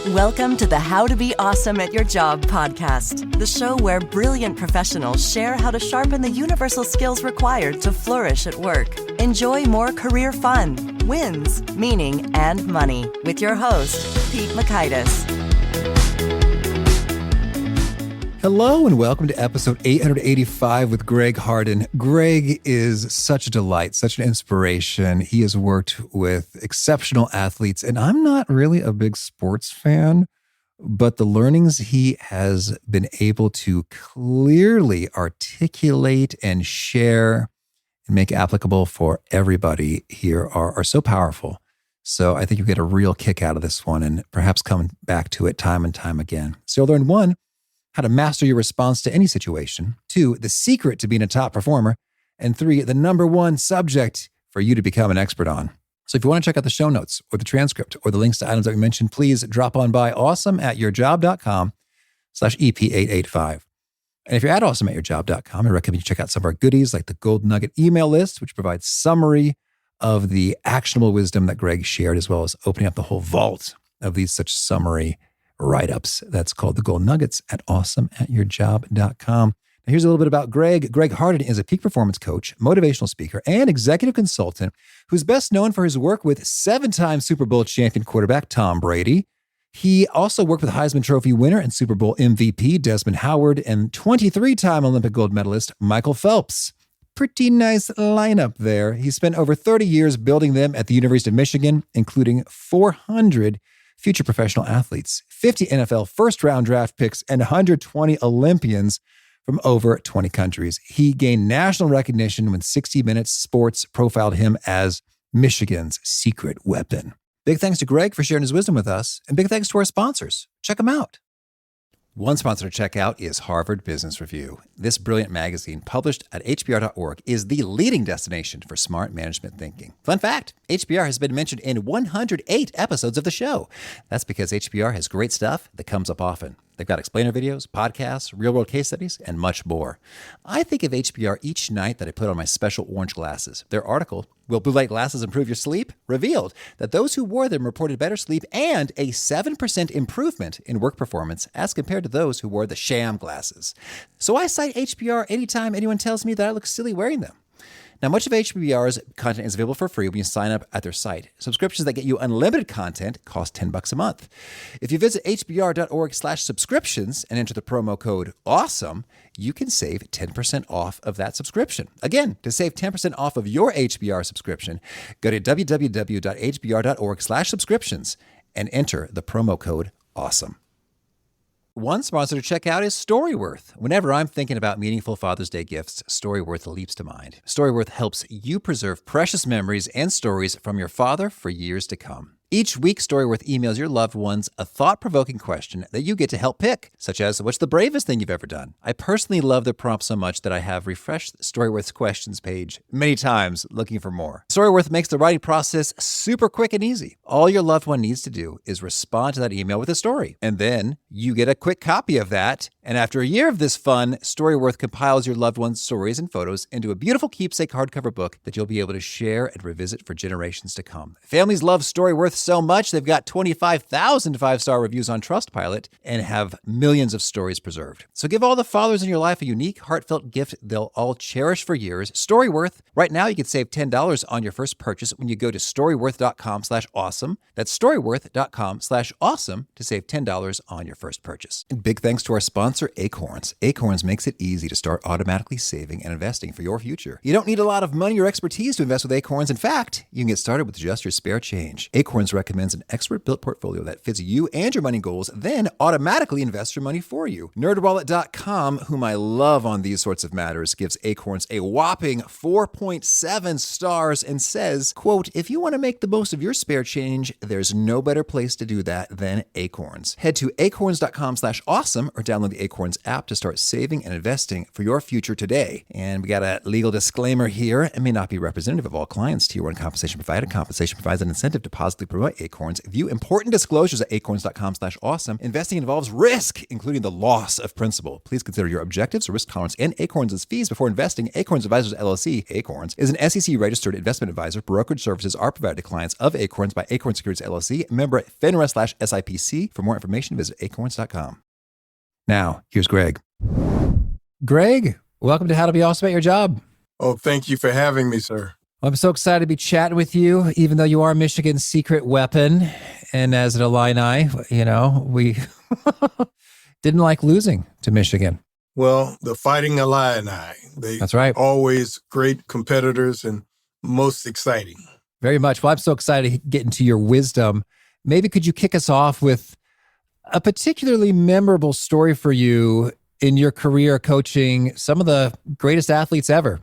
Welcome to the How to Be Awesome at Your Job podcast, the show where brilliant professionals share how to sharpen the universal skills required to flourish at work. Enjoy more career fun, wins, meaning, and money with your host, Pete Makaitis. Hello and welcome to episode 885 with Greg Harden. Greg is such a delight, such an inspiration. He has worked with exceptional athletes, and I'm not really a big sports fan, but the learnings he has been able to clearly articulate and share and make applicable for everybody here are so powerful. So I think you get a real kick out of this one and perhaps coming back to it time and time again. So you'll learn one, how to master your response to any situation. 2, the secret to being a top performer. And 3, the number one subject for you to become an expert on. So if you want to check out the show notes or the transcript or the links to items that we mentioned, please drop on by awesomeatyourjob.com/EP885. And if you're at awesomeatyourjob.com, I recommend you check out some of our goodies like the Gold Nugget email list, which provides summary of the actionable wisdom that Greg shared, as well as opening up the whole vault of these such summary write-ups. That's called the Gold Nuggets at awesomeatyourjob.com. Now here's a little bit about Greg. Greg Harden is a peak performance coach, motivational speaker, and executive consultant who's best known for his work with 7-time Super Bowl champion quarterback Tom Brady. He also worked with Heisman Trophy winner and Super Bowl MVP Desmond and 23-time Olympic gold medalist Michael Phelps. Pretty nice lineup there. He spent over 30 years building them at the University of Michigan, including 400 future professional athletes, 50 NFL first-round draft picks, and 120 Olympians from over 20 countries. He gained national recognition when 60 Minutes Sports profiled him as Michigan's secret weapon. Big thanks to Greg for sharing his wisdom with us, and big thanks to our sponsors. Check them out. One sponsor to check out is Harvard Business Review. This brilliant magazine, published at hbr.org, is the leading destination for smart management thinking. Fun fact, HBR has been mentioned in 108 episodes of the show. That's because HBR has great stuff that comes up often. They've got explainer videos, podcasts, real-world case studies, and much more. I think of HBR each night that I put on my special orange glasses. Their article, Will Blue Light Glasses Improve Your Sleep?, revealed that those who wore them reported better sleep and a 7% improvement in work performance as compared to those who wore the sham glasses. So I cite HBR anytime anyone tells me that I look silly wearing them. Now, much of HBR's content is available for free when you sign up at their site. Subscriptions that get you unlimited content cost $10 a month. If you visit hbr.org/subscriptions and enter the promo code AWESOME, you can save 10% off of that subscription. Again, to save 10% off of your HBR subscription, go to www.hbr.org/subscriptions and enter the promo code AWESOME. One sponsor to check out is Storyworth. Whenever I'm thinking about meaningful Father's Day gifts, Storyworth leaps to mind. Storyworth helps you preserve precious memories and stories from your father for years to come. Each week, Storyworth emails your loved ones a thought-provoking question that you get to help pick, such as, what's the bravest thing you've ever done? I personally love the prompt so much that I have refreshed Storyworth's questions page many times looking for more. Storyworth makes the writing process super quick and easy. All your loved one needs to do is respond to that email with a story, and then you get a quick copy of that. And after a year of this fun, Storyworth compiles your loved one's stories and photos into a beautiful keepsake hardcover book that you'll be able to share and revisit for generations to come. Families love Storyworth so much, they've got 25,000 5-star reviews on Trustpilot and have millions of stories preserved. So give all the fathers in your life a unique, heartfelt gift they'll all cherish for years. Storyworth. Right now, you can save $10 on your first purchase when you go to storyworth.com/awesome. That's storyworth.com/awesome to save $10 on your first purchase. And big thanks to our sponsor, Acorns. Acorns makes it easy to start automatically saving and investing for your future. You don't need a lot of money or expertise to invest with Acorns. In fact, you can get started with just your spare change. Acorns recommends an expert-built portfolio that fits you and your money goals, then automatically invests your money for you. NerdWallet.com, whom I love on these sorts of matters, gives Acorns a whopping 4.7 stars and says, quote, if you want to make the most of your spare change, there's no better place to do that than Acorns. Head to acorns.com/awesome or download the Acorns app to start saving and investing for your future today. And we got a legal disclaimer here. It may not be representative of all clients. Tier 1 compensation provided. Compensation provides an incentive to positively promote by Acorns. View important disclosures at acorns.com/awesome. Investing involves risk, including the loss of principal. Please consider your objectives, risk tolerance, and Acorns' fees before investing. Acorns Advisors LLC, Acorns, is an SEC-registered investment advisor. Brokerage services are provided to clients of Acorns by Acorns Securities LLC, member at FINRA/SIPC. For more information, visit acorns.com. Now, here's Greg. Greg, welcome to How to Be Awesome at Your Job. Oh, thank you for having me, sir. I'm so excited to be chatting with you, even though you are Michigan's secret weapon. And as an Illini, we didn't like losing to Michigan. Well, the Fighting Illini, That's right. Always great competitors and most exciting. Very much. Well, I'm so excited to get into your wisdom. Maybe could you kick us off with a particularly memorable story for you in your career coaching some of the greatest athletes ever?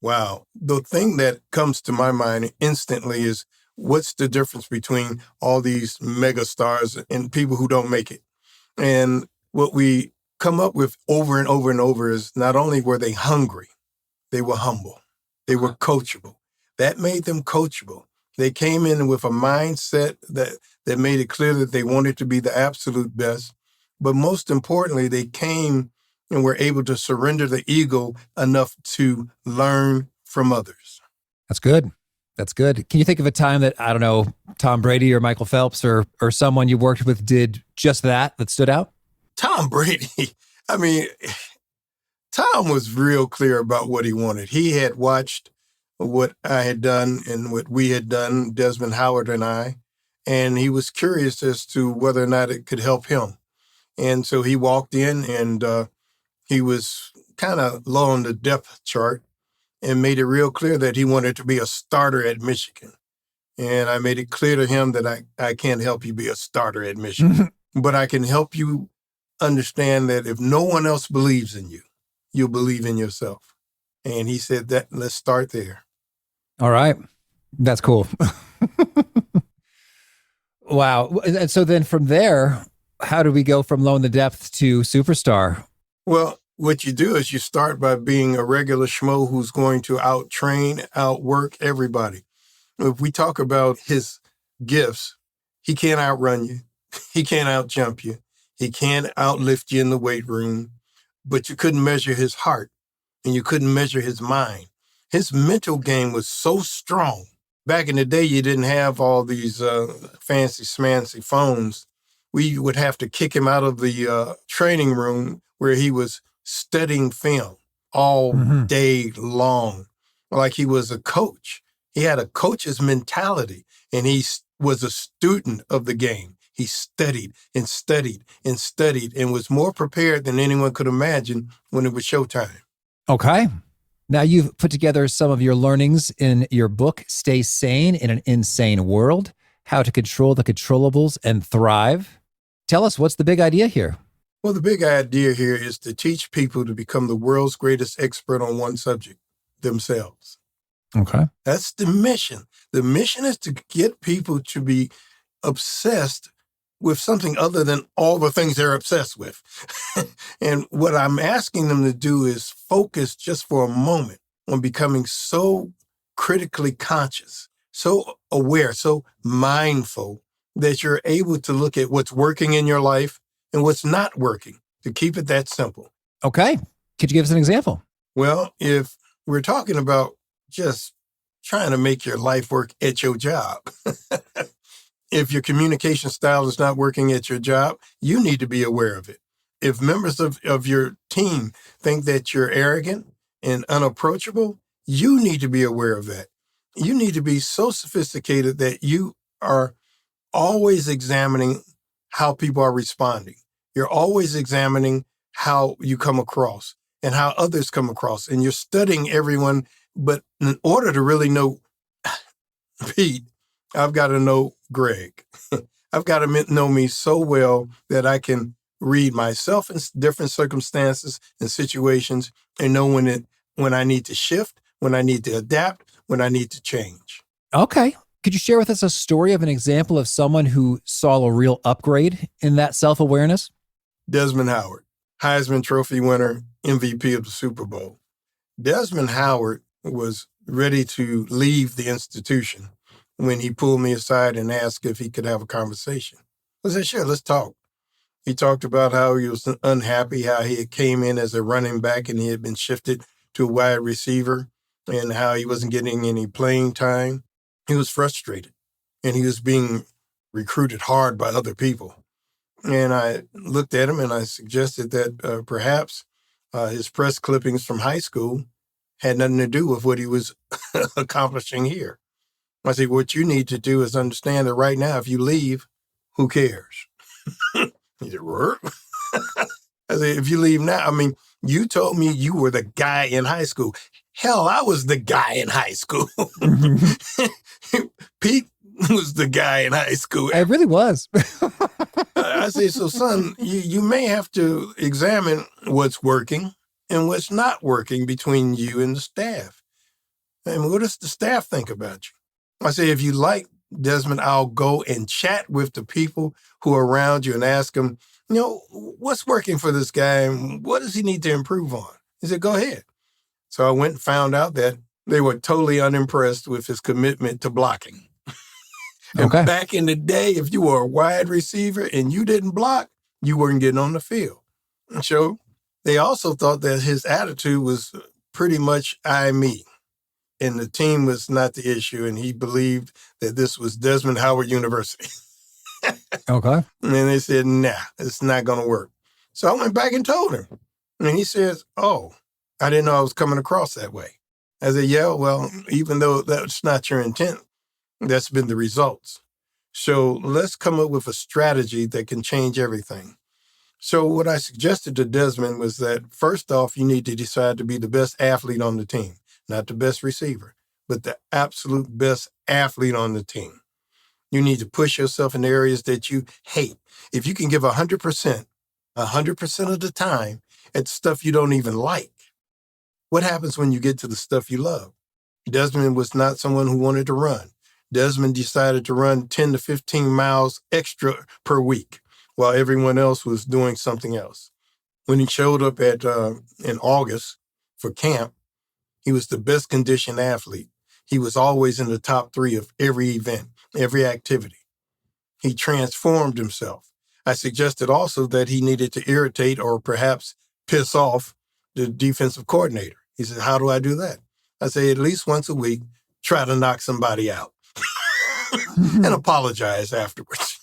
Wow. The thing that comes to my mind instantly is what's the difference between all these mega stars and people who don't make it? And what we come up with over and over and over is not only were they hungry, they were humble. They were coachable. That made them coachable. They came in with a mindset that made it clear that they wanted to be the absolute best. But most importantly, they came and were able to surrender the ego enough to learn from others. That's good. That's good. Can you think of a time that, I don't know, Tom Brady or Michael Phelps or someone you worked with did just that stood out? Tom Brady, Tom was real clear about what he wanted. He had watched what I had done and what we had done, Desmond, Howard, and I, and he was curious as to whether or not it could help him. And so he walked in and he was kind of low on the depth chart and made it real clear that he wanted to be a starter at Michigan. And I made it clear to him that I can't help you be a starter at Michigan, but I can help you understand that if no one else believes in you, you'll believe in yourself. And he said that, let's start there. All right. That's cool. Wow. And so then from there, how do we go from low in the depth to superstar? Well, what you do is you start by being a regular schmo who's going to out-train, outwork everybody. If we talk about his gifts, he can't outrun you. He can't outjump you. He can't outlift you in the weight room. But you couldn't measure his heart and you couldn't measure his mind. His mental game was so strong. Back in the day, you didn't have all these fancy smancy phones. We would have to kick him out of the training room where he was studying film all day long, like he was a coach. He had a coach's mentality, and he was a student of the game. He studied and studied and studied and was more prepared than anyone could imagine when it was showtime. Okay. Now you've put together some of your learnings in your book, Stay Sane in an Insane World, How to Control the Controllables and Thrive. Tell us, what's the big idea here? Well, the big idea here is to teach people to become the world's greatest expert on one subject, themselves. Okay. That's the mission. The mission is to get people to be obsessed with something other than all the things they're obsessed with. And what I'm asking them to do is focus just for a moment on becoming so critically conscious, so aware, so mindful that you're able to look at what's working in your life and what's not working, to keep it that simple. Okay. Could you give us an example? Well, if we're talking about just trying to make your life work at your job, if your communication style is not working at your job, you need to be aware of it. If members of your team think that you're arrogant and unapproachable, you need to be aware of that. You need to be so sophisticated that you are always examining how people are responding. You're always examining how you come across and how others come across. And you're studying everyone. But in order to really know Pete, I've got to know Greg. I've got to know me so well that I can read myself in different circumstances and situations and know when I need to shift, when I need to adapt, when I need to change. Okay. Could you share with us a story of an example of someone who saw a real upgrade in that self-awareness? Desmond Howard, Heisman Trophy winner, MVP of the Super Bowl. Desmond Howard was ready to leave the institution when he pulled me aside and asked if he could have a conversation. I said, sure, let's talk. He talked about how he was unhappy, how he had came in as a running back and he had been shifted to a wide receiver and how he wasn't getting any playing time. He was frustrated and he was being recruited hard by other people. And I looked at him and I suggested that perhaps his press clippings from high school had nothing to do with what he was accomplishing here. I said, what you need to do is understand that right now, if you leave, who cares? He said, work? I said, if you leave now, I mean, you told me you were the guy in high school. Hell, I was the guy in high school. Pete was the guy in high school. It really was. I say, so son, you may have to examine what's working and what's not working between you and the staff. And what does the staff think about you? I say, if you like, Desmond, I'll go and chat with the people who are around you and ask them, what's working for this guy and what does he need to improve on? He said, go ahead. So I went and found out that they were totally unimpressed with his commitment to blocking. And back in the day, if you were a wide receiver and you didn't block, you weren't getting on the field. And so they also thought that his attitude was pretty much me. And the team was not the issue. And he believed that this was Desmond Howard University. Okay. And they said, nah, it's not going to work. So I went back and told him. And he says, oh, I didn't know I was coming across that way. I said, yeah, well, even though that's not your intent, that's been the results. So let's come up with a strategy that can change everything. So what I suggested to Desmond was that, first off, you need to decide to be the best athlete on the team. Not the best receiver, but the absolute best athlete on the team. You need to push yourself in areas that you hate. If you can give 100% of the time at stuff you don't even like, what happens when you get to the stuff you love? Desmond was not someone who wanted to run. Desmond decided to run 10 to 15 miles extra per week while everyone else was doing something else. When he showed up in August for camp, he was the best conditioned athlete. He was always in the top 3 of every event, every activity. He transformed himself. I suggested also that he needed to irritate or perhaps piss off the defensive coordinator. He said, how do I do that? I say, at least once a week, try to knock somebody out and apologize afterwards.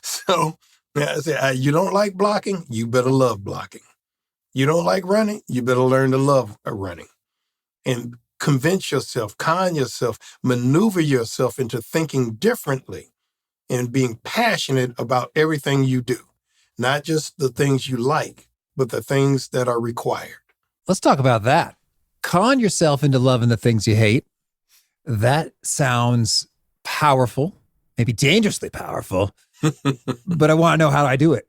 So I say, you don't like blocking? You better love blocking. You don't like running? You better learn to love running. And convince yourself, con yourself, maneuver yourself into thinking differently and being passionate about everything you do. Not just the things you like, but the things that are required. Let's talk about that. Con yourself into loving the things you hate. That sounds powerful, maybe dangerously powerful, but I want to know how I do it.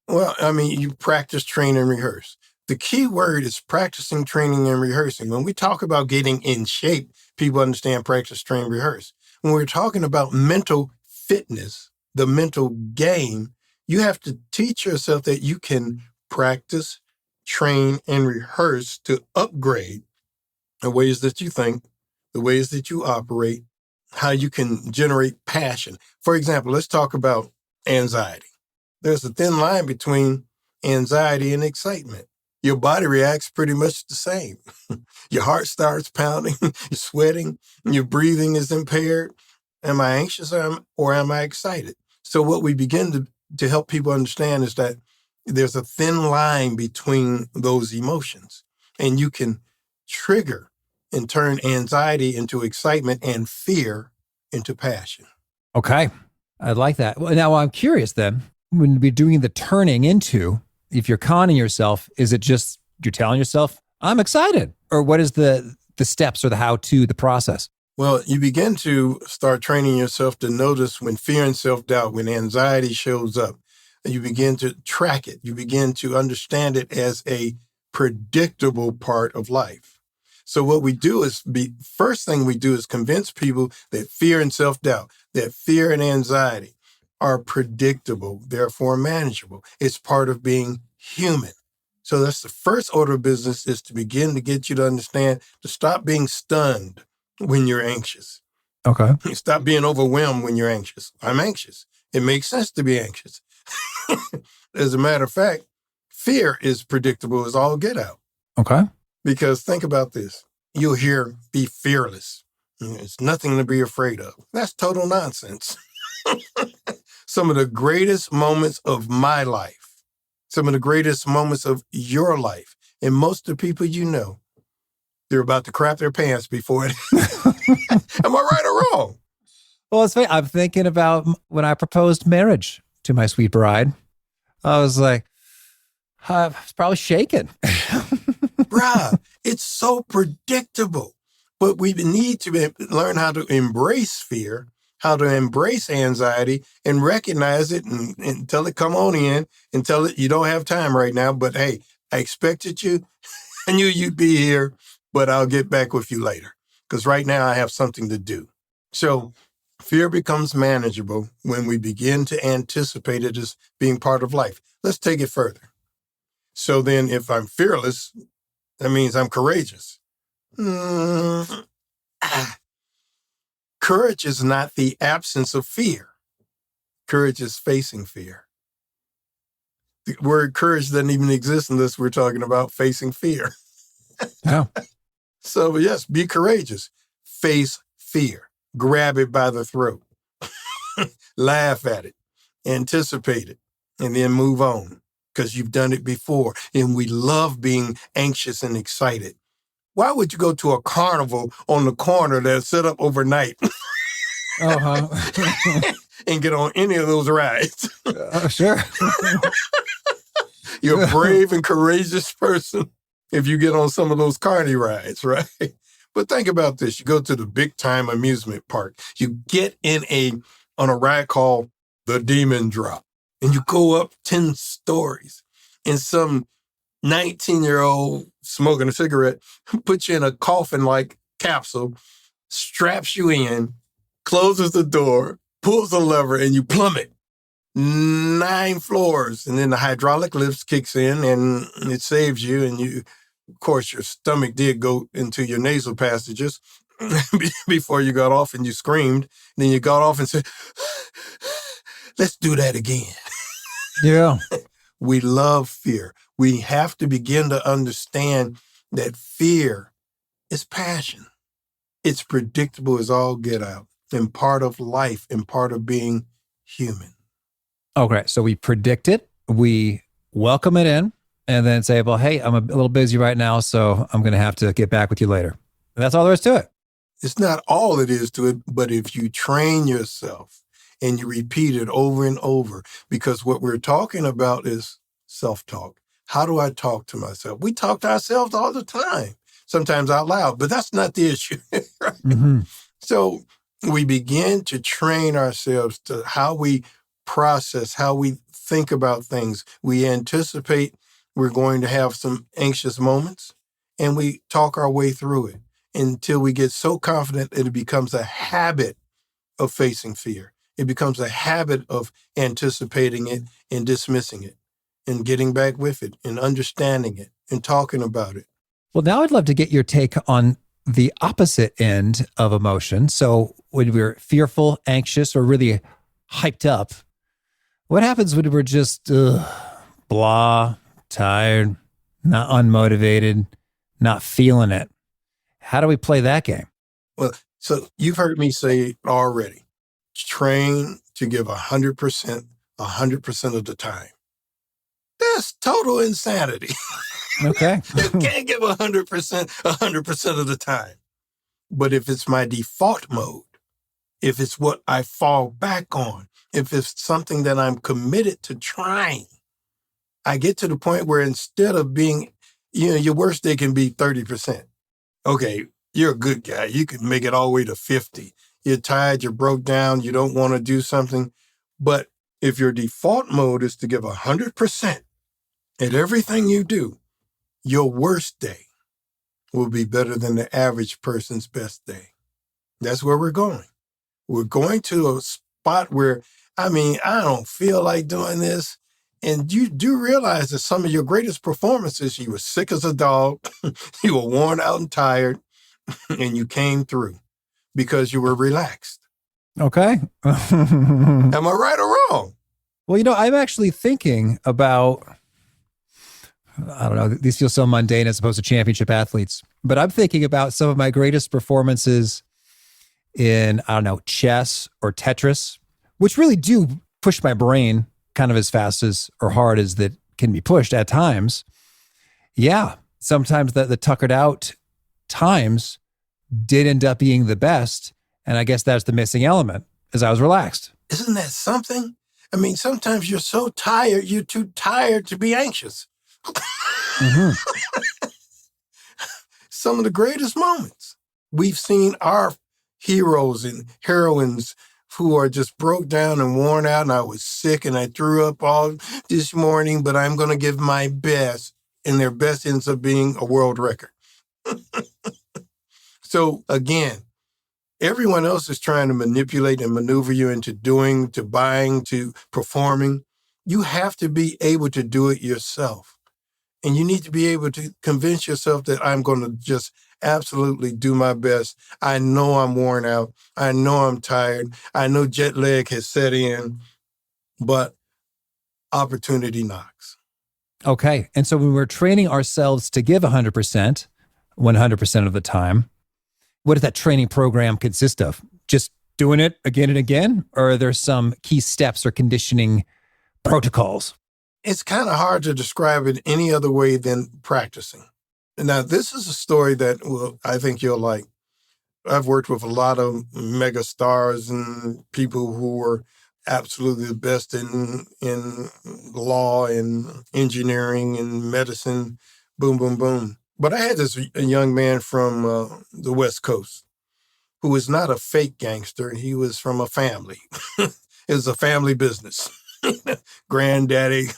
Well, I mean, you practice, train, and rehearse. The key word is practicing, training, and rehearsing. When we talk about getting in shape, people understand practice, train, rehearse. When we're talking about mental fitness, the mental game, you have to teach yourself that you can practice, train, and rehearse to upgrade the ways that you think, the ways that you operate, how you can generate passion. For example, let's talk about anxiety. There's a thin line between anxiety and excitement. Your body reacts pretty much the same. Your heart starts pounding, you're sweating, your breathing is impaired. Am I anxious or am I excited? So what we begin to help people understand is that there's a thin line between those emotions. And you can trigger and turn anxiety into excitement and fear into passion. Okay. I like that. Well, now I'm curious then, when we're doing the turning into, if you're conning yourself, is it just you're telling yourself, I'm excited? Or what is the steps or the how-to, the process? Well, you begin to start training yourself to notice when fear and self-doubt, when anxiety shows up, and you begin to track it. You begin to understand it as a predictable part of life. So what we do is, first thing we do is convince people that fear and self-doubt, that fear and anxiety are predictable, therefore manageable. It's part of being human. So that's the first order of business, is to begin to get you to understand, to stop being stunned when you're anxious. Okay. Stop being overwhelmed when you're anxious. I'm anxious. It makes sense to be anxious. As a matter of fact, fear is predictable as all get out. Okay. Because think about this. You'll hear, be fearless. It's nothing to be afraid of. That's total nonsense. Some of the greatest moments of my life, some of the greatest moments of your life, and most of the people you know, they're about to crap their pants before it. Am I right or wrong? Well, it's funny. I'm thinking about when I proposed marriage to my sweet bride. I was like, I was probably shaking. Bruh, it's so predictable. But we need to learn how to embrace fear, how to embrace anxiety, and recognize it and tell it, come on in, and tell it you don't have time right now. But hey, I expected you. I knew you'd be here, but I'll get back with you later. Because right now I have something to do. So fear becomes manageable when we begin to anticipate it as being part of life. Let's take it further. So then if I'm fearless, that means I'm courageous. Courage is not the absence of fear. Courage is facing fear. The word courage doesn't even exist unless we're talking about facing fear. Yeah. So yes, be courageous. Face fear. Grab it by the throat. Laugh at it. Anticipate it. And then move on. Because you've done it before. And we love being anxious and excited. Why would you go to a carnival on the corner that's set up overnight and get on any of those rides? Sure. You're a brave and courageous person if you get on some of those carny rides, right? But think about this. You go to the big time amusement park. You get on a ride called the Demon Drop, and you go up 10 stories, and some 19-year-old smoking a cigarette puts you in a coffin-like capsule, straps you in, closes the door, pulls the lever, and you plummet 9 floors. And then the hydraulic lift kicks in, and it saves you. And you, of course, your stomach did go into your nasal passages before you got off, and you screamed. And then you got off and said, let's do that again. Yeah. We love fear. We have to begin to understand that fear is passion. It's predictable as all get out, and part of life and part of being human. Okay. So we predict it, we welcome it in, and then say, well, hey, I'm a little busy right now, so I'm going to have to get back with you later. And that's all there is to it. It's not all it is to it, but if you train yourself and you repeat it over and over, because what we're talking about is self-talk. How do I talk to myself? We talk to ourselves all the time, sometimes out loud, but that's not the issue. Right? Mm-hmm. So we begin to train ourselves to how we process, how we think about things. We anticipate we're going to have some anxious moments, and we talk our way through it until we get so confident that it becomes a habit of facing fear. It becomes a habit of anticipating it and dismissing it and getting back with it and understanding it and talking about it. Well, now I'd love to get your take on the opposite end of emotion. So when we're fearful, anxious, or really hyped up, what happens when we're just blah, tired, not unmotivated, not feeling it? How do we play that game? Well, so you've heard me say it already. Train to give 100% of the time. That's total insanity. Okay. You can't give 100% of the time. But if it's my default mode, if it's what I fall back on, if it's something that I'm committed to trying, I get to the point where instead of being, your worst day can be 30%. Okay, you're a good guy. You can make it all the way to 50. You're tired, you're broke down, you don't want to do something. But if your default mode is to give 100% at everything you do, your worst day will be better than the average person's best day. That's where we're going. We're going to a spot where, I don't feel like doing this. And you do realize that some of your greatest performances, you were sick as a dog, you were worn out and tired, and you came through. because you were relaxed. Okay. Am I right or wrong? Well, I'm actually thinking about, I don't know, these feel so mundane as opposed to championship athletes, but I'm thinking about some of my greatest performances in, I don't know, chess or Tetris, which really do push my brain kind of as fast as or hard as that can be pushed at times. Yeah, sometimes the tuckered out times did end up being the best. And I guess that's the missing element, is I was relaxed. Isn't that something? I mean, sometimes you're so tired, you're too tired to be anxious. Mm-hmm. Some of the greatest moments. We've seen our heroes and heroines who are just broke down and worn out, and I was sick and I threw up all this morning, but I'm going to give my best, and their best ends up being a world record. So again, everyone else is trying to manipulate and maneuver you into doing, to buying, to performing. You have to be able to do it yourself. And you need to be able to convince yourself that I'm going to just absolutely do my best. I know I'm worn out. I know I'm tired. I know jet lag has set in, but opportunity knocks. Okay. And so when we're training ourselves to give 100%, 100% of the time, what does that training program consist of? Just doing it again and again? Or are there some key steps or conditioning protocols? It's kind of hard to describe it any other way than practicing. Now, this is a story that I think you'll like. I've worked with a lot of mega stars and people who were absolutely the best in law and engineering and medicine, boom, boom, boom. But I had a young man from the West Coast who was not a fake gangster. He was from a family. It was a family business. Granddaddy,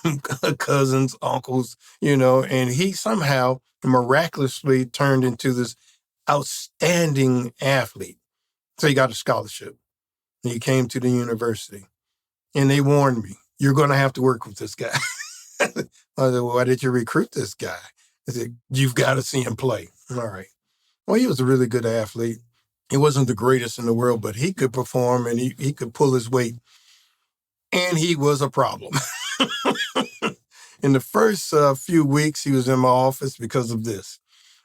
cousins, uncles, and he somehow miraculously turned into this outstanding athlete. So he got a scholarship. And he came to the university. And they warned me, you're going to have to work with this guy. I said, well, why did you recruit this guy? I said, you've got to see him play. All right. Well, he was a really good athlete. He wasn't the greatest in the world, but he could perform and he could pull his weight. And he was a problem. In the first few weeks, he was in my office because of this.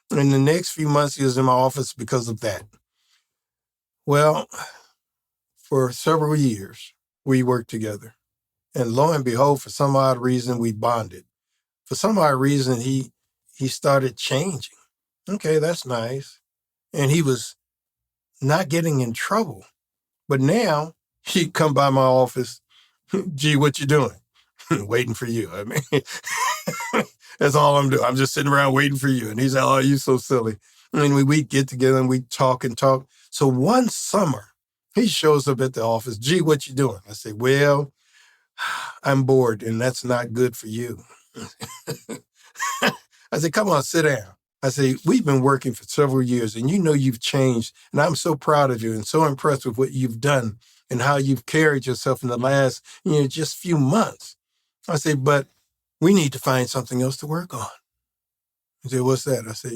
In the next few months, he was in my office because of that. Well, for several years, we worked together. And lo and behold, for some odd reason, we bonded. For some odd reason, he started changing. Okay, that's nice. And he was not getting in trouble. But now, he'd come by my office. Gee, what you doing? Waiting for you. I mean, that's all I'm doing. I'm just sitting around waiting for you. And he's like, oh, you so silly. And we'd get together and we'd talk and talk. So one summer, he shows up at the office. Gee, what you doing? I say, well, I'm bored and that's not good for you. I said, come on, sit down. I say, we've been working for several years and you've changed. And I'm so proud of you and so impressed with what you've done and how you've carried yourself in the last, just few months. I say, but we need to find something else to work on. He said, what's that? I said,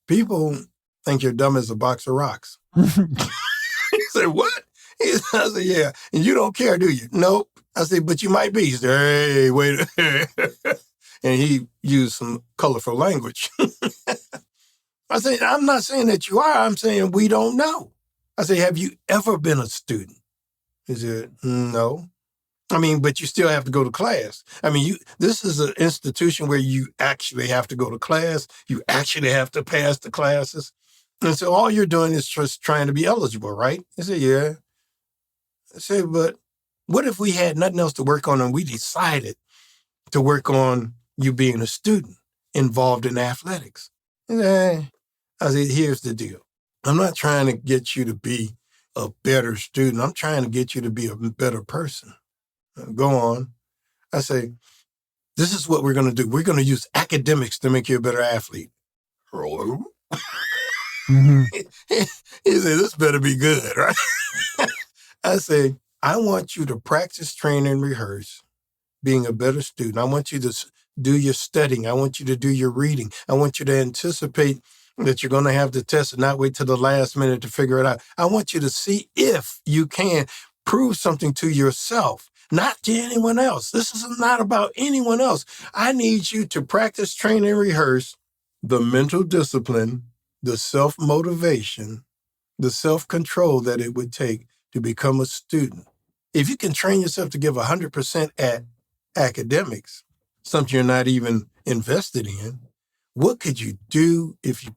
people think you're dumb as a box of rocks. He said, what? I said, yeah. And you don't care, do you? Nope. I said, but you might be. He said, hey, wait. And he used some colorful language. I said, I'm not saying that you are. I'm saying we don't know. I said, have you ever been a student? He said, no. I mean, but you still have to go to class. I mean, this is an institution where you actually have to go to class. You actually have to pass the classes. And so all you're doing is just trying to be eligible, right? He said, yeah. I said, but what if we had nothing else to work on and we decided to work on you being a student involved in athletics? He said, I said, here's the deal. I'm not trying to get you to be a better student. I'm trying to get you to be a better person. Go on. I say, this is what we're going to do. We're going to use academics to make you a better athlete. Mm-hmm. He said, this better be good, right? I say, I want you to practice, train, and rehearse being a better student. I want you to do your studying. I want you to do your reading. I want you to anticipate that you're going to have to test it, not wait till the last minute to figure it out. I want you to see if you can prove something to yourself, not to anyone else. This is not about anyone else. I need you to practice, train, and rehearse the mental discipline, the self-motivation, the self-control that it would take to become a student. If you can train yourself to give 100% at academics, something you're not even invested in, what could you do if you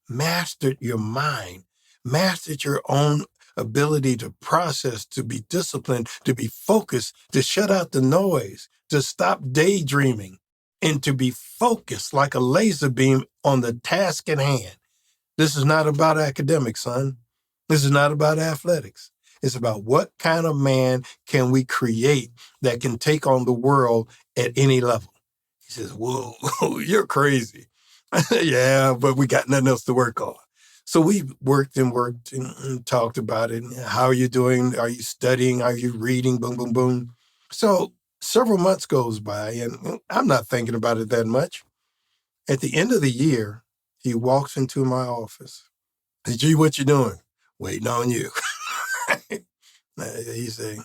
mastered your mind, mastered your own ability to process, to be disciplined, to be focused, to shut out the noise, to stop daydreaming, and to be focused like a laser beam on the task at hand? This is not about academics, son. This is not about athletics. It's about what kind of man can we create that can take on the world at any level. He says, whoa, you're crazy. Yeah, but we got nothing else to work on. So we worked and talked about it. How are you doing? Are you studying? Are you reading? Boom, boom, boom. So several months goes by, and I'm not thinking about it that much. At the end of the year, he walks into my office. He said, G, what you doing? Waiting on you. He said,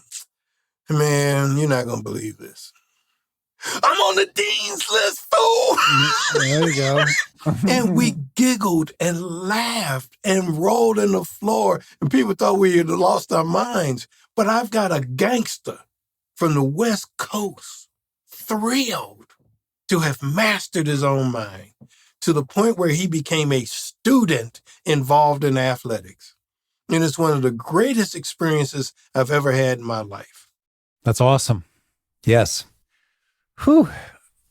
man, you're not going to believe this. I'm on the dean's list, fool. There you go. And we giggled and laughed and rolled on the floor. And people thought we had lost our minds. But I've got a gangster from the West Coast thrilled to have mastered his own mind to the point where he became a student involved in athletics. And it's one of the greatest experiences I've ever had in my life. That's awesome. Yes. Whew.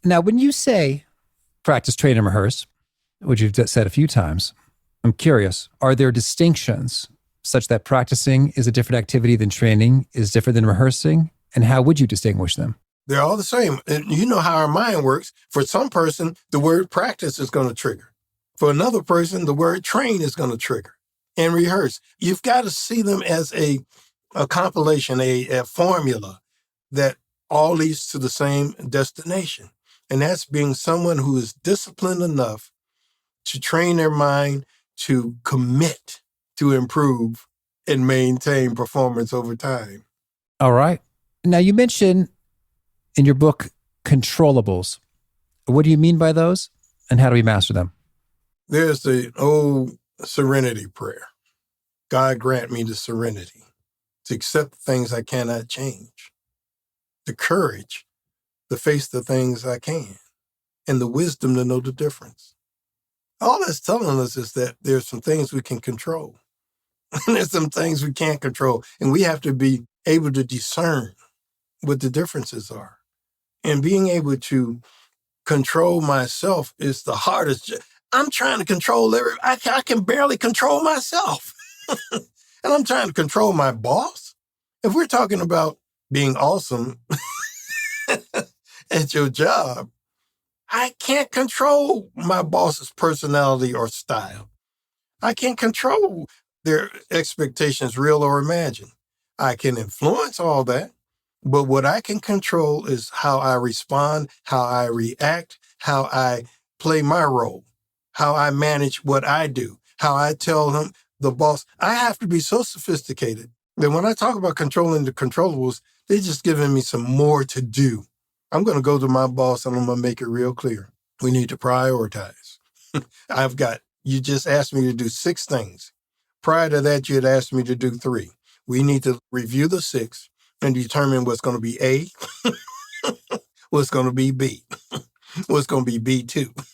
Now, when you say practice, train, and rehearse, which you've said a few times, I'm curious, are there distinctions such that practicing is a different activity than training is different than rehearsing? And how would you distinguish them? They're all the same. And you know how our mind works. For some person, the word practice is going to trigger. For another person, the word train is going to trigger. And rehearse. You've got to see them as a compilation, a formula that all leads to the same destination. And that's being someone who is disciplined enough to train their mind to commit to improve and maintain performance over time. All right. Now, you mentioned in your book, controllables. What do you mean by those? And how do we master them? There's the old serenity prayer. God grant me the serenity to accept things I cannot change, the courage to face the things I can, and the wisdom to know the difference. All that's telling us is that there's some things we can control, and there's some things we can't control, and we have to be able to discern what the differences are. And being able to control myself is the hardest. I'm trying to control I can barely control myself. And I'm trying to control my boss. If we're talking about being awesome at your job, I can't control my boss's personality or style. I can't control their expectations, real or imagined. I can influence all that, but what I can control is how I respond, how I react, how I play my role, how I manage what I do, how I tell them, the boss. I have to be so sophisticated that when I talk about controlling the controllables, they're just giving me some more to do. I'm going to go to my boss and I'm going to make it real clear. We need to prioritize. You just asked me to do 6 things. Prior to that, you had asked me to do 3. We need to review the 6 and determine what's going to be A, what's going to be B, what's going to be B2.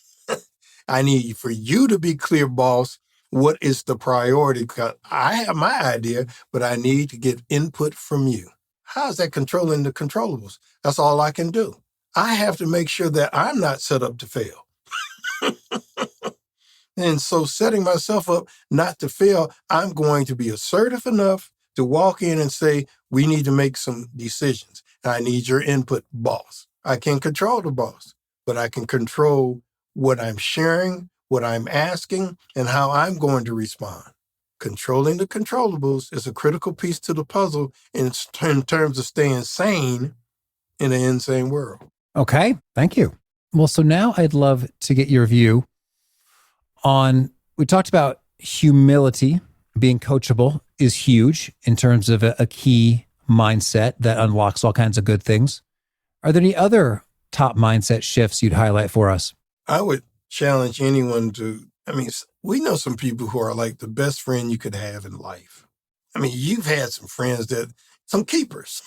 I need for you to be clear, boss, what is the priority? Because I have my idea, but I need to get input from you. How is that controlling the controllables? That's all I can do. I have to make sure that I'm not set up to fail. And so setting myself up not to fail, I'm going to be assertive enough to walk in and say, we need to make some decisions. I need your input, boss. I can't control the boss, but I can control what I'm sharing, what I'm asking, and how I'm going to respond. Controlling the controllables is a critical piece to the puzzle in terms of staying sane in an insane world. Okay, thank you. Well, so now I'd love to get your view on We talked about humility. Being coachable is huge in terms of a key mindset that unlocks all kinds of good things. Are there any other top mindset shifts you'd highlight for us? I would challenge anyone we know some people who are like the best friend you could have in life. You've had some friends some keepers.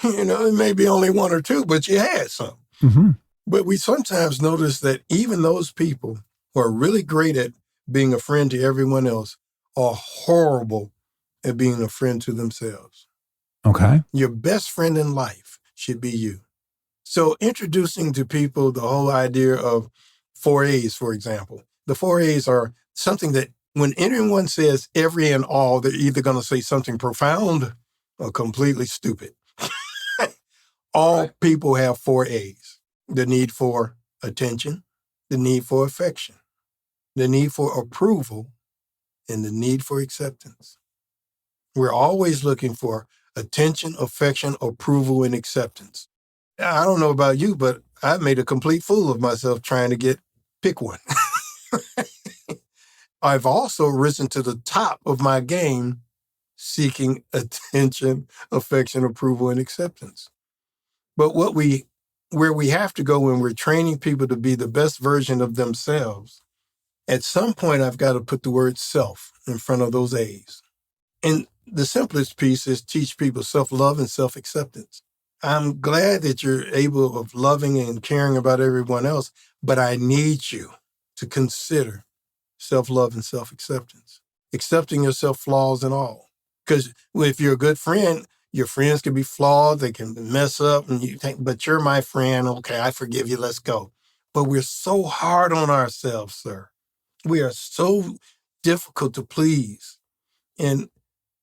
It may be only one or two, but you had some. Mm-hmm. But we sometimes notice that even those people who are really great at being a friend to everyone else are horrible at being a friend to themselves. Okay. Your best friend in life should be you. So introducing to people the whole idea of 4A's, for example. The 4A's are something that when anyone says every and all, they're either going to say something profound or completely stupid. All people have 4A's. The need for attention, the need for affection, the need for approval, and the need for acceptance. We're always looking for attention, affection, approval, and acceptance. I don't know about you, but I've made a complete fool of myself trying to pick one. I've also risen to the top of my game seeking attention, affection, approval, and acceptance. But where we have to go when we're training people to be the best version of themselves, at some point I've got to put the word self in front of those A's. And the simplest piece is teach people self-love and self-acceptance. I'm glad that you're able of loving and caring about everyone else, but I need you to consider self-love and self-acceptance, accepting yourself, flaws and all. Because if you're a good friend, your friends can be flawed, they can mess up, and you think, but you're my friend, okay, I forgive you, let's go. But we're so hard on ourselves, sir. We are so difficult to please. And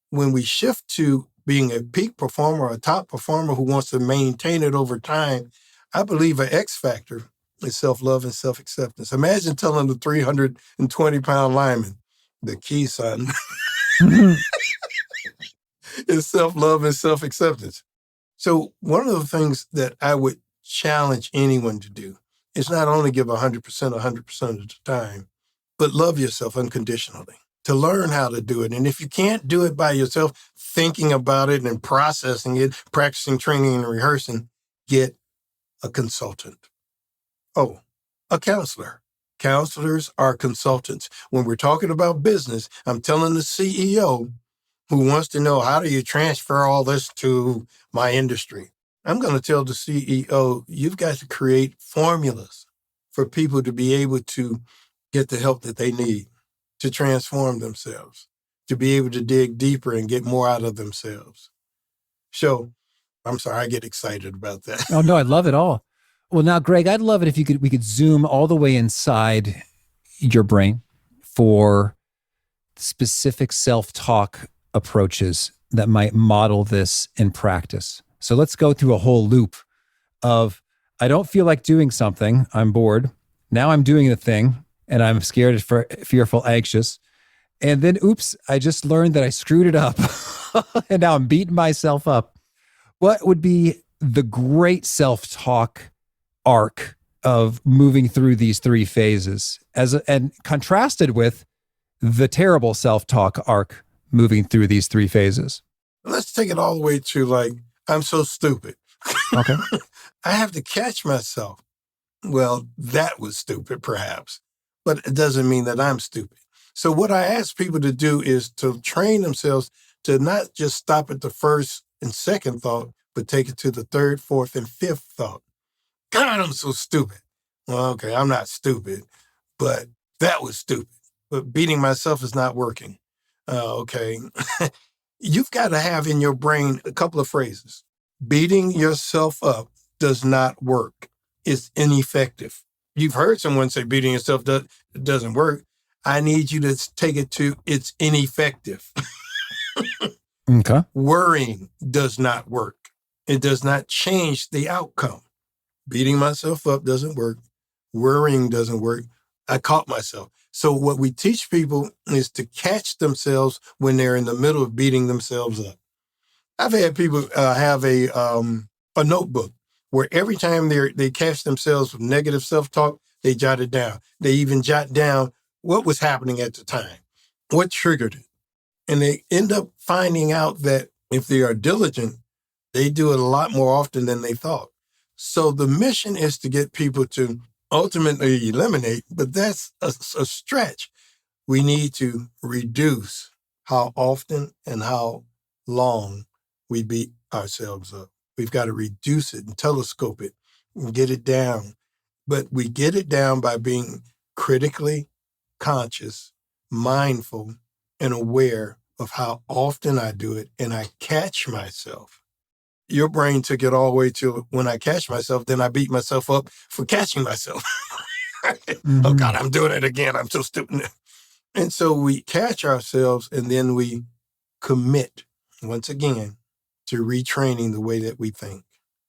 when we shift to being a peak performer, a top performer who wants to maintain it over time, I believe an X factor is self-love and self-acceptance. Imagine telling the 320-pound lineman, the key, son, is self-love and self-acceptance. So one of the things that I would challenge anyone to do is not only give 100% 100% of the time, but love yourself unconditionally, to learn how to do it. And if you can't do it by yourself, thinking about it and processing it, practicing, training, and rehearsing, get a consultant. Oh, a counselor. Counselors are consultants. When we're talking about business, I'm telling the CEO who wants to know, how do you transfer all this to my industry? I'm going to tell the CEO, you've got to create formulas for people to be able to get the help that they need to transform themselves, to be able to dig deeper and get more out of themselves. So I'm sorry, I get excited about that. Oh, no, I love it all. Well, now, Greg, I'd love it if we could zoom all the way inside your brain for specific self-talk approaches that might model this in practice. So let's go through a whole loop of, I don't feel like doing something, I'm bored. Now I'm doing the thing and I'm scared, fearful, anxious. And then, oops, I just learned that I screwed it up. And now I'm beating myself up. What would be the great self-talk arc of moving through these three phases and contrasted with the terrible self-talk arc moving through these three phases? Let's take it all the way to I'm so stupid. Okay. I have to catch myself. Well, that was stupid, perhaps, but it doesn't mean that I'm stupid. So what I ask people to do is to train themselves to not just stop at the first and second thought, but take it to the third, fourth, and fifth thought. God, I'm so stupid. Well, okay, I'm not stupid, but that was stupid. But beating myself is not working. Okay. You've got to have in your brain a couple of phrases. Beating yourself up does not work. It's ineffective. You've heard someone say beating yourself doesn't work. I need you to take it to it's ineffective. Okay. Worrying does not work. It does not change the outcome. Beating myself up doesn't work. Worrying doesn't work. I caught myself. So what we teach people is to catch themselves when they're in the middle of beating themselves up. I've had people have a notebook where every time they catch themselves with negative self-talk, they jot it down. They even jot down what was happening at the time, what triggered it. And they end up finding out that if they are diligent, they do it a lot more often than they thought. So the mission is to get people to ultimately eliminate, but that's a stretch. We need to reduce how often and how long we beat ourselves up. We've got to reduce it and telescope it and get it down. But we get it down by being critically conscious, mindful, and aware of how often I do it, and I catch myself. Your brain took it all the way to when I catch myself, then I beat myself up for catching myself. Mm-hmm. Oh God, I'm doing it again. I'm so stupid. And so we catch ourselves and then we commit once again to retraining the way that we think.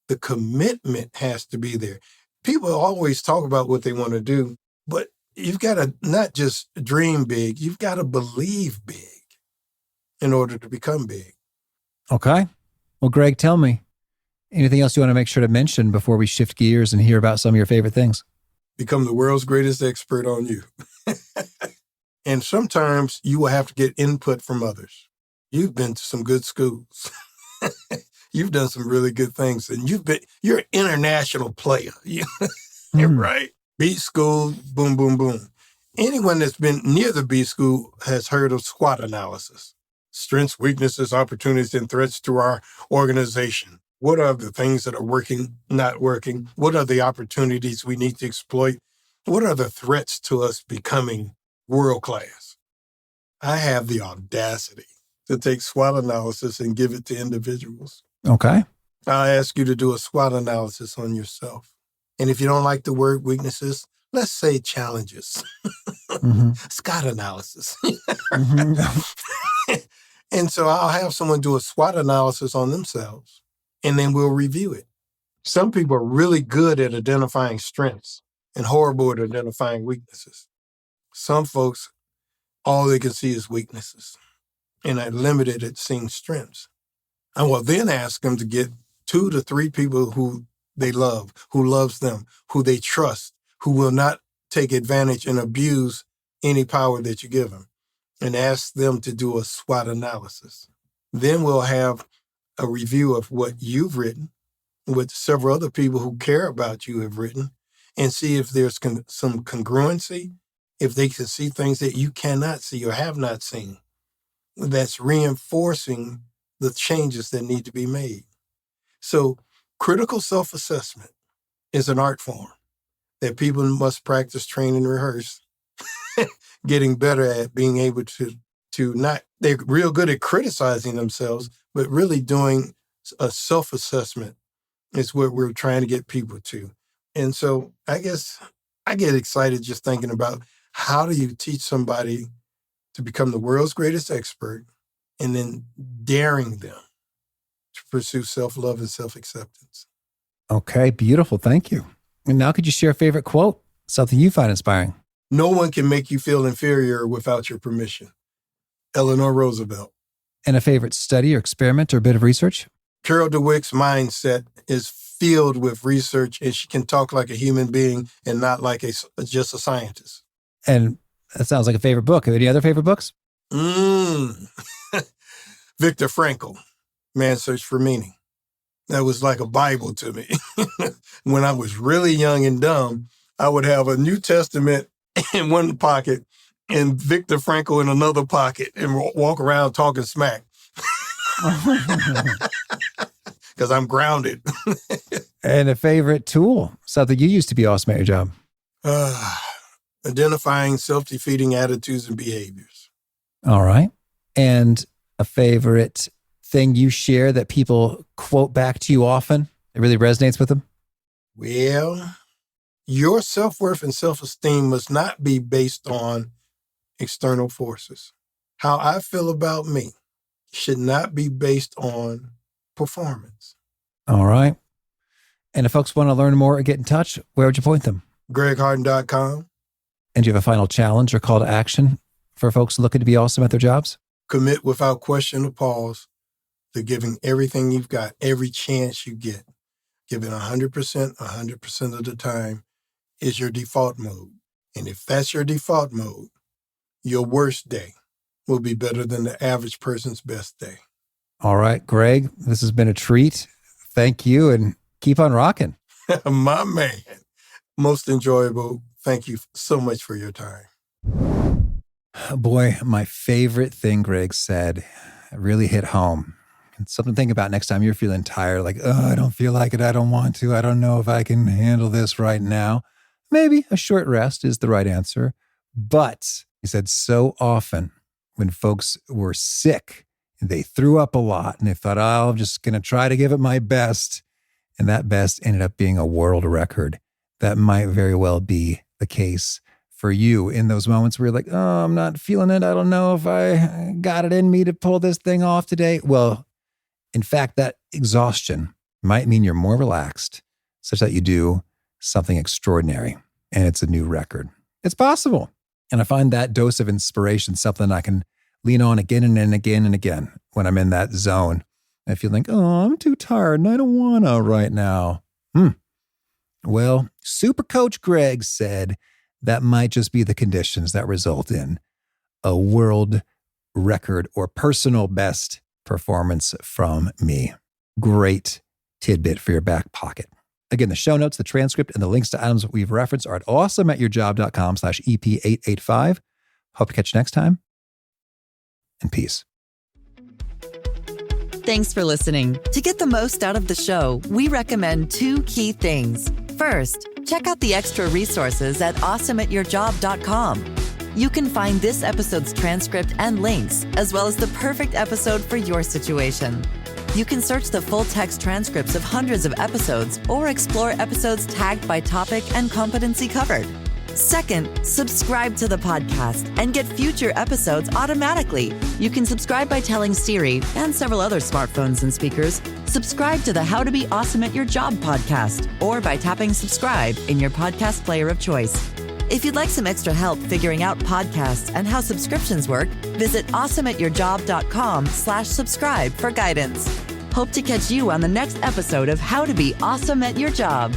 The commitment has to be there. People always talk about what they want to do, but you've got to not just dream big, you've got to believe big in order to become big. Okay. Well, Greg, tell me, anything else you want to make sure to mention before we shift gears and hear about some of your favorite things? Become the world's greatest expert on you. And sometimes you will have to get input from others. You've been to some good schools. You've done some really good things, and you're an international player. Right? B school, boom, boom, boom. Anyone that's been near the B school has heard of SWOT analysis. Strengths, weaknesses, opportunities, and threats to our organization. What are the things that are working, not working? What are the opportunities we need to exploit? What are the threats to us becoming world class? I have the audacity to take SWOT analysis and give it to individuals. Okay. I'll ask you to do a SWOT analysis on yourself. And if you don't like the word weaknesses, let's say challenges. Mm-hmm. SWOT analysis. Mm-hmm. And so I'll have someone do a SWOT analysis on themselves, and then we'll review it. Some people are really good at identifying strengths and horrible at identifying weaknesses. Some folks, all they can see is weaknesses and are limited at seeing strengths. I will then ask them to get 2 to 3 people who they love, who loves them, who they trust, who will not take advantage and abuse any power that you give them, and ask them to do a SWOT analysis. Then we'll have a review of what you've written, what several other people who care about you have written, and see if there's some congruency, if they can see things that you cannot see or have not seen. That's reinforcing the changes that need to be made. So critical self-assessment is an art form that people must practice, train, and rehearse, getting better at being able to not, they're real good at criticizing themselves, but really doing a self-assessment is what we're trying to get people to. And so I guess I get excited just thinking about how do you teach somebody to become the world's greatest expert and then daring them to pursue self-love and self-acceptance. Okay, beautiful. Thank you. And now could you share a favorite quote, something you find inspiring? No one can make you feel inferior without your permission. Eleanor Roosevelt. And a favorite study or experiment or bit of research? Carol DeWick's mindset is filled with research, and she can talk like a human being and not like just a scientist. And that sounds like a favorite book. Any other favorite books? Viktor Frankl, Man's Search for Meaning. That was like a Bible to me. When I was really young and dumb, I would have a New Testament in one pocket and Viktor Frankl in another pocket and walk around talking smack. Because I'm grounded. And a favorite tool, something you used to be awesome at your job? Identifying self-defeating attitudes and behaviors. All right. And a favorite thing you share that people quote back to you often? It really resonates with them? Well, your self-worth and self-esteem must not be based on external forces. How I feel about me should not be based on performance. All right. And if folks want to learn more or get in touch, where would you point them? GregHarden.com. And do you have a final challenge or call to action for folks looking to be awesome at their jobs? Commit without question or pause to giving everything you've got, every chance you get. Giving 100% of the time is your default mode. And if that's your default mode, your worst day will be better than the average person's best day. All right, Greg, this has been a treat. Thank you, and keep on rocking. My man, most enjoyable. Thank you so much for your time. Boy, my favorite thing Greg said really hit home. It's something to think about next time you're feeling tired, like, oh, I don't feel like it. I don't want to. I don't know if I can handle this right now. Maybe a short rest is the right answer. But he said so often when folks were sick, they threw up a lot and they thought, oh, I'm just going to try to give it my best. And that best ended up being a world record. That might very well be the case for you in those moments where you're like, oh, I'm not feeling it. I don't know if I got it in me to pull this thing off today. Well, in fact, that exhaustion might mean you're more relaxed such that you do something extraordinary and it's a new record. It's possible. And I find that dose of inspiration something I can lean on again and again and again when I'm in that zone. I feel like, oh, I'm too tired and I don't want to right now. Well, Super Coach Greg said that might just be the conditions that result in a world record or personal best performance from me. Great tidbit for your back pocket. Again, the show notes, the transcript, and the links to items that we've referenced are at awesomeatyourjob.com/EP885. Hope to catch you next time. And peace. Thanks for listening. To get the most out of the show, we recommend 2 key things. First, check out the extra resources at awesomeatyourjob.com. You can find this episode's transcript and links, as well as the perfect episode for your situation. You can search the full-text transcripts of hundreds of episodes or explore episodes tagged by topic and competency covered. Second, subscribe to the podcast and get future episodes automatically. You can subscribe by telling Siri and several other smartphones and speakers, subscribe to the How to Be Awesome at Your Job podcast, or by tapping subscribe in your podcast player of choice. If you'd like some extra help figuring out podcasts and how subscriptions work, visit awesomeatyourjob.com/subscribe for guidance. Hope to catch you on the next episode of How to Be Awesome at Your Job.